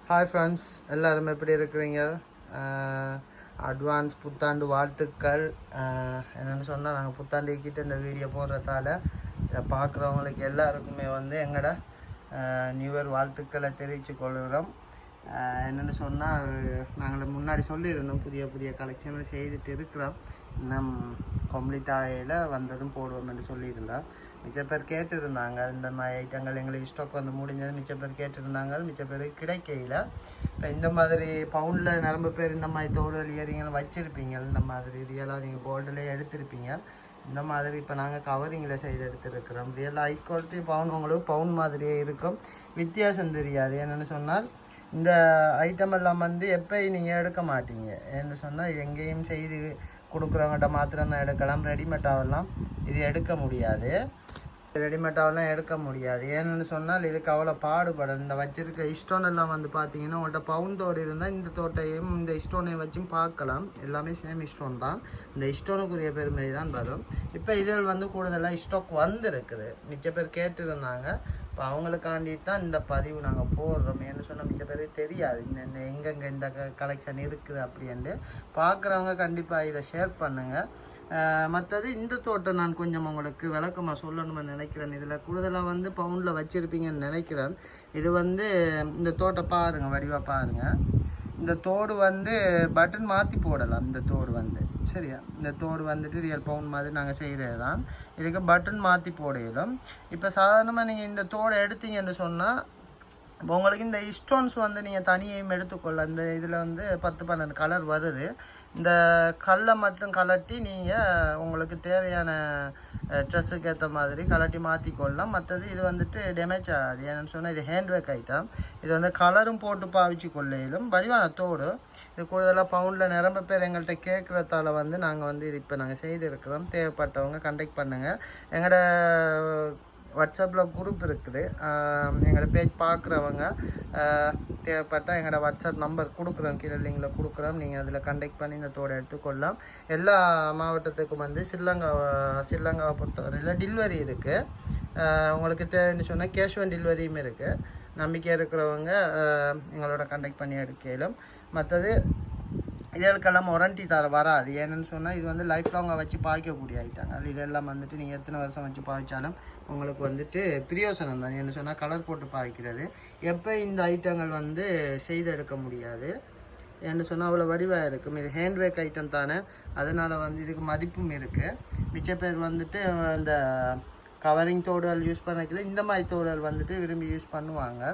Hi friends, எல்லோரும் எப்படி இருக்கிறீங்க? அட்வான்ஸ் புத்தாண்டு வாழ்த்துக்கள். என்னென்னு சொன்னால், நாங்கள் புத்தாண்டுக்கிட்ட இந்த வீடியோ போடுறதால இதை பார்க்குறவங்களுக்கு எல்லாருக்குமே வந்து எங்களோட நியூ இயர் வாழ்த்துக்களை தெரிவித்து கொள்கிறோம். என்னென்னு சொன்னால், நாங்கள் முன்னாடி சொல்லியிருந்தோம் புதிய புதிய கலெக்ஷன்கள் செய்துட்டு இருக்கிறோம். இன்னும் கம்ப்ளீட் ஆகையில் வந்ததும் போடுவோம் என்று சொல்லியிருந்தோம். மிச்ச பேர் கேட்டுருந்தாங்க, இந்த மாதிரி ஐட்டங்கள் எங்களுக்கு ஸ்டாக் வந்து முடிஞ்சது. மிச்ச பேர் கேட்டுருந்தாங்க, மிச்ச பேர் கிடைக்கையில். இப்போ இந்த மாதிரி பவுண்டில் நிரம்ப பேர் இந்த மாதிரி தோடுகள் இயரிங்கள் வச்சுருப்பீங்க. இந்த மாதிரி ரியலாக நீங்கள் கோல்டுலேயே எடுத்திருப்பீங்க. இந்த மாதிரி இப்போ நாங்கள் கவரிங்கில் செய்து எடுத்துருக்கிறோம். ரியலாக ஹை குவாலிட்டி பவுன் உங்களுக்கு பவுன் மாதிரியே இருக்கும், வித்தியாசம் தெரியாது. என்னென்னு சொன்னால், இந்த ஐட்டம் எல்லாம் வந்து எப்போயும் நீங்கள் எடுக்க மாட்டீங்க. ஏன்னு சொன்னால், எங்கேயும் செய்து கொடுக்குறவங்கள்ட்ட மாத்திரம் தான் எடுக்கலாம். ரெடிமேடாகலாம் இது எடுக்க முடியாது. ரெடிமேடாகலாம் எடுக்க முடியாது. ஏன்னு சொன்னால், இதுக்கு அவ்வளோ பாடுபடும். இந்த வச்சிருக்க ஸ்டோன் எல்லாம் வந்து பார்த்தீங்கன்னா, உங்கள்கிட்ட பவுண்டோடு இருந்தால் இந்த தோட்டையும் இந்த ஸ்டோனையும் வச்சும் பார்க்கலாம். எல்லாமே சேம் ஸ்டோன் தான். இந்த ஸ்டோனுக்குரிய பெருமை தான் வரும். இப்போ இதில் வந்து கூடுதலாக ஸ்டாக் வந்துருக்குது. மிச்ச பேர் கேட்டுருந்தாங்க. இப்போ அவங்களுக்காண்டி தான் இந்த பதிவு நாங்கள் போடுறோம். ஏன்னு சொன்னால், மிச்ச பேர் தெரியாது இந்த எங்கெங்கே இந்த கலெக்ஷன் இருக்குது அப்படின்ட்டு. பார்க்குறவங்க கண்டிப்பாக இதை ஷேர் பண்ணுங்கள். மற்றது இந்த தோட்டம் நான் கொஞ்சம் உங்களுக்கு விளக்கமாக சொல்லணும்னு நினைக்கிறேன். இதில் கூடுதலாக வந்து பவுண்டில் வச்சுருப்பீங்கன்னு நினைக்கிறேன். இது வந்து இந்த தோட்டம் பாருங்கள், வடிவாக பாருங்கள். இந்த தோடு வந்து பட்டன் மாற்றி போடலாம். இந்த தோடு வந்து சரியா, இந்த தோடு வந்துட்டு ரியல் பவுண்ட் மாதிரி நாங்கள் செய்கிறது தான். இதுக்கு பட்டன் மாற்றி போடையிலும். இப்போ சாதாரணமாக நீங்கள் இந்த தோடை எடுத்தீங்கன்னு சொன்னால், இப்போ உங்களுக்கு இந்த ஸ்டோன்ஸ் வந்து நீங்கள் தனியையும் எடுத்துக்கொள்ள. இந்த இதில் வந்து 10-12 கலர் வருது. இந்த கல்லை மட்டும் கலட்டி நீங்கள் உங்களுக்கு தேவையான ட்ரெஸ்ஸுக்கு ஏற்ற மாதிரி கலட்டி மாற்றிக்கொள்ளலாம். மற்றது இது வந்துட்டு டேமேஜ் ஆகாது. ஏன்னு சொன்னால், இது ஹேண்ட்வேக் ஐட்டம். இது வந்து கலரும் போட்டு பாவிச்சு கொள்ளையிலும். வடிவான தோடு. இது கூடுதலாக பவுண்டில் நிரம்ப பேர் எங்கள்கிட்ட கேட்குறதால வந்து நாங்கள் வந்து இது இப்போ நாங்கள் செய்திருக்கிறோம். தேவைப்பட்டவங்க கண்டெக்ட் பண்ணுங்கள். எங்களோட வாட்ஸ்அப்பில் குரூப் இருக்குது. எங்களோட பேஜ் பார்க்குறவங்க தேவைப்பட்டால் எங்களோட வாட்ஸ்அப் நம்பர் கொடுக்குறோம், கீழே லிங்கில் கொடுக்குறோம். நீங்கள் அதில் கண்டெக்ட் பண்ணி இந்த தோடு எடுத்துக்கொள்ளலாம். எல்லா மாவட்டத்துக்கும் வந்து ஸ்ரீலங்காவை பொறுத்தவரையில் டெலிவரி இருக்குது. உங்களுக்கு தேவைன்னு சொன்னால் கேஷ் ஆன் டெலிவரியும் இருக்குது. நம்பிக்கை இருக்கிறவங்க எங்களோட கண்டெக்ட் பண்ணி எடுக்கலும். மற்றது இதற்கெல்லாம் வாரண்டி வராது. ஏன்னு சொன்னால், இது வந்து லைஃப் லாங்காக வச்சு பாய்க்கக்கூடிய ஐட்டங்கள். இதெல்லாம் வந்துட்டு நீங்கள் எத்தனை வருஷம் வச்சு பாய்ச்சாலும் உங்களுக்கு வந்துட்டு பிரியோசனம் தான். ஏன்னு சொன்னால், கலர் போட்டு பாய்க்கிறது எப்போ இந்த ஐட்டங்கள் வந்து செய்து எடுக்க முடியாது. ஏன்னு சொன்னால், அவ்வளோ வடிவாக இருக்கும். இது ஹேண்ட்வேக் ஐட்டம் தானே, அதனால் வந்து இதுக்கு மதிப்பும் இருக்குது. மிச்ச பேர் வந்துட்டு இந்த கவரிங் தோடுகள் யூஸ் பண்ணிக்கல, இந்த மாதிரி தோடுகள் வந்துட்டு விரும்பி யூஸ் பண்ணுவாங்க.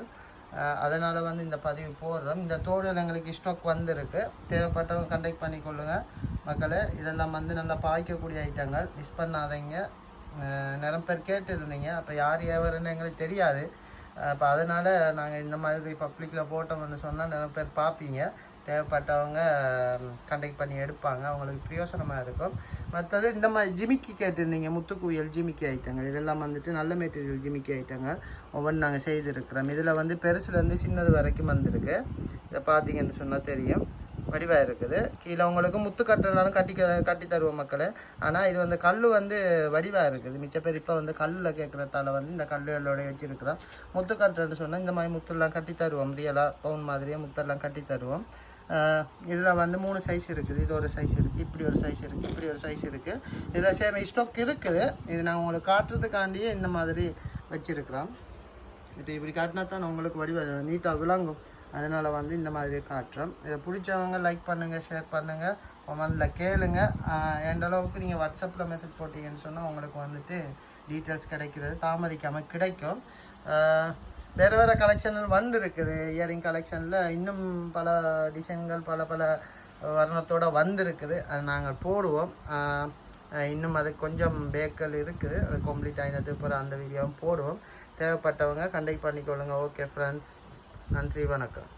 அதனால் வந்து இந்த பதிவு போடுறோம். இந்த தோடுகள் எங்களுக்கு ஸ்டாக் வந்துருக்கு. தேவைப்பட்டவங்க கண்டெக்ட் பண்ணிக்கொள்ளுங்கள் மக்களே. இதெல்லாம் வந்து நல்லா பாய்க்கக்கூடிய ஐட்டங்கள், மிஸ் பண்ணாதீங்க. நிறைய பேர் கேட்டுருந்தீங்க. அப்போ யார் எவருன்னு எங்களுக்கு தெரியாது. அப்போ அதனால் நாங்கள் இந்த மாதிரி பப்ளிக்கில் போட்டோம்னு சொன்னால் நிறைய பேர் பார்ப்பீங்க. தேவைப்பட்டவங்க கண்டெக்ட் பண்ணி எடுப்பாங்க, அவங்களுக்கு பிரயோசனமாக இருக்கும். மற்றது இந்த மாதிரி ஜிமிக்கி கேட்டிருந்தீங்க, முத்துக்குவியல் ஜிமிக்கி ஐட்டங்கள். இதெல்லாம் வந்துட்டு நல்ல மெட்டீரியல் ஜிமிக்கி ஐட்டங்கள் ஒவ்வொன்று நாங்கள் செய்திருக்கிறோம். இதில் வந்து பெருசுலேருந்து சின்னது வரைக்கும் வந்திருக்கு. இதை பார்த்தீங்கன்னு சொன்னால் தெரியும், வடிவாக இருக்குது. கீழே உங்களுக்கு முத்து கட்டுறதுனாலும் கட்டி தருவோம் மக்களே. ஆனால் இது வந்து கல் வந்து வடிவாக இருக்குது. மிச்ச பேர் இப்போ வந்து கல்லில் கேட்குறதால வந்து இந்த கல்லுகளோட வச்சுருக்கிறோம். முத்து கட்டுறேன்னு சொன்னால் இந்த மாதிரி முத்தெல்லாம் கட்டி தருவோம். ரியலாக பவுன் மாதிரியே முத்தெல்லாம் கட்டி தருவோம். இதில் வந்து 3 சைஸ் இருக்குது. இது ஒரு சைஸ் இருக்குது, இப்படி ஒரு சைஸ் இருக்குது, இப்படி ஒரு சைஸ் இருக்குது. இதில் சேம் ஸ்டாக் இருக்குது. இது நான் உங்களுக்கு காட்டுறதுக்காண்டியே இந்த மாதிரி வச்சுருக்கிறோம். இப்போ இப்படி காட்டினா தான் உங்களுக்கு வடிவ நீட்டாக விளங்கும். அதனால் வந்து இந்த மாதிரி காட்டுறோம். இதை பிடிச்சவங்க லைக் பண்ணுங்கள், ஷேர் பண்ணுங்கள், கமெண்டில் கேளுங்க. எந்த அளவுக்கு நீங்கள் வாட்ஸ்அப்பில் மெசேஜ் போட்டிங்கன்னு சொன்னால் உங்களுக்கு வந்துட்டு டீட்டெயில்ஸ் கிடைக்கிறது தாமதிக்காமல் கிடைக்கும். வேறு வேறு கலெக்ஷன்கள் வந்துருக்குது. இயரிங் கலெக்ஷனில் இன்னும் பல டிசைன்கள் பல வர்ணத்தோடு வந்துருக்குது. அது நாங்கள் போடுவோம். இன்னும் அது கொஞ்சம் பேக்கல் இருக்குது. அது கம்ப்ளீட் ஆகினதுக்கு அப்புறம் அந்த வீடியோவும் போடுவோம். தேவைப்பட்டவங்க கண்டெக்ட் பண்ணிக்கொள்ளுங்கள். ஓகே ஃப்ரெண்ட்ஸ், நன்றி, வணக்கம்.